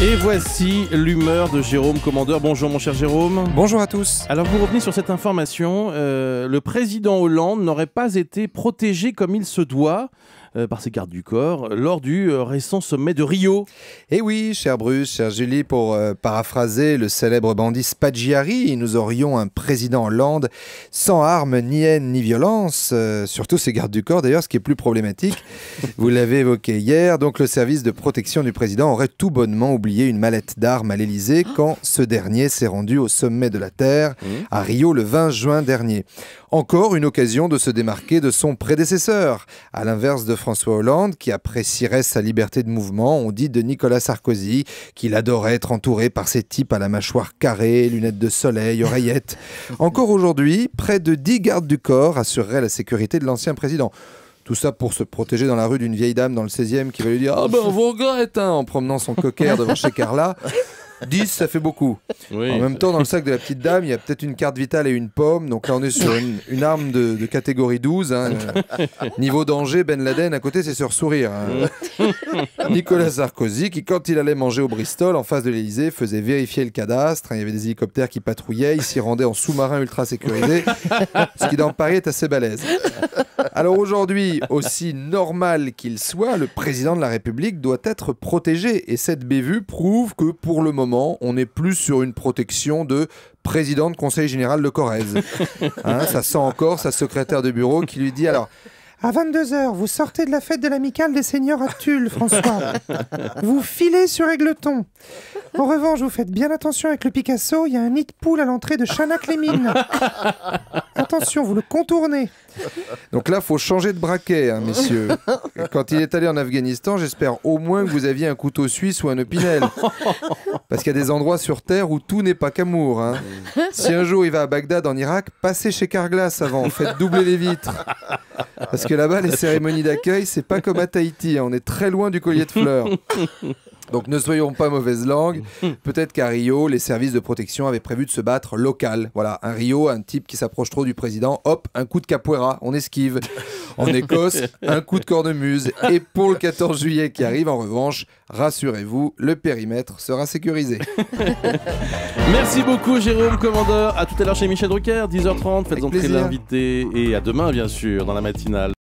Et voici l'humeur de Jérôme Commandeur. Bonjour mon cher Jérôme. Bonjour à tous. Alors vous revenez sur cette information, le président Hollande n'aurait pas été protégé comme il se doit par ses gardes du corps lors du récent sommet de Rio. Et oui, cher Bruce, cher Julie, pour paraphraser le célèbre bandit Spaggiari, nous aurions un président Hollande sans armes, ni haine, ni violence, surtout ses gardes du corps d'ailleurs, ce qui est plus problématique. Vous l'avez évoqué hier, donc le service de protection du président aurait tout bonnement oublié une mallette d'armes à l'Élysée quand ce dernier s'est rendu au sommet de la Terre à Rio le 20 juin dernier. Encore une occasion de se démarquer de son prédécesseur. À l'inverse de François Hollande, qui apprécierait sa liberté de mouvement, on dit de Nicolas Sarkozy qu'il adorait être entouré par ces types à la mâchoire carrée, lunettes de soleil, oreillettes. Encore aujourd'hui, près de 10 gardes du corps assureraient la sécurité de l'ancien président. Tout ça pour se protéger dans la rue d'une vieille dame dans le 16e qui va lui dire « Ah ben on vous regrette hein !» en promenant son cocker devant chez Carla. 10, ça fait beaucoup. Oui. En même temps, dans le sac de la petite dame, il y a peut-être une carte vitale et une pomme. Donc là, on est sur une arme de catégorie 12. Hein. Niveau danger, Ben Laden, à côté, c'est sur sourire. Hein. Nicolas Sarkozy, qui, quand il allait manger au Bristol, en face de l'Élysée, faisait vérifier le cadastre. Il y avait des hélicoptères qui patrouillaient. Il s'y rendait en sous-marin ultra sécurisé. Ce qui, dans Paris, est assez balèze. Alors aujourd'hui, aussi normal qu'il soit, le président de la République doit être protégé. Et cette bévue prouve que, pour le moment, on n'est plus sur une protection de président de conseil général de Corrèze. Hein, ça sent encore sa secrétaire de bureau qui lui dit alors... À 22h, vous sortez de la fête de l'amicale des seigneurs à Tulle, François. Vous filez sur Égleton. En revanche, vous faites bien attention avec le Picasso, il y a un nid de poule à l'entrée de Chanac-les-Mines. Attention, vous le contournez. Donc là, il faut changer de braquet, hein, messieurs. Quand il est allé en Afghanistan, j'espère au moins que vous aviez un couteau suisse ou un Opinel. Parce qu'il y a des endroits sur Terre où tout n'est pas qu'amour. Hein. Si un jour il va à Bagdad, en Irak, passez chez Carglass avant, faites doubler les vitres. Parce que là-bas, les cérémonies d'accueil, c'est pas comme à Tahiti, hein. On est très loin du collier de fleurs. Donc ne soyons pas mauvaise langue. Peut-être qu'à Rio, les services de protection avaient prévu de se battre local. Voilà, un Rio, un type qui s'approche trop du président, hop, un coup de capoeira, on esquive. En Écosse, un coup de cornemuse. Et pour le 14 juillet qui arrive, en revanche, rassurez-vous, le périmètre sera sécurisé. Merci beaucoup Jérôme Commandeur. À tout à l'heure chez Michel Drucker, 10h30. Faites entrer l'invité. Et à demain, bien sûr, dans la matinale.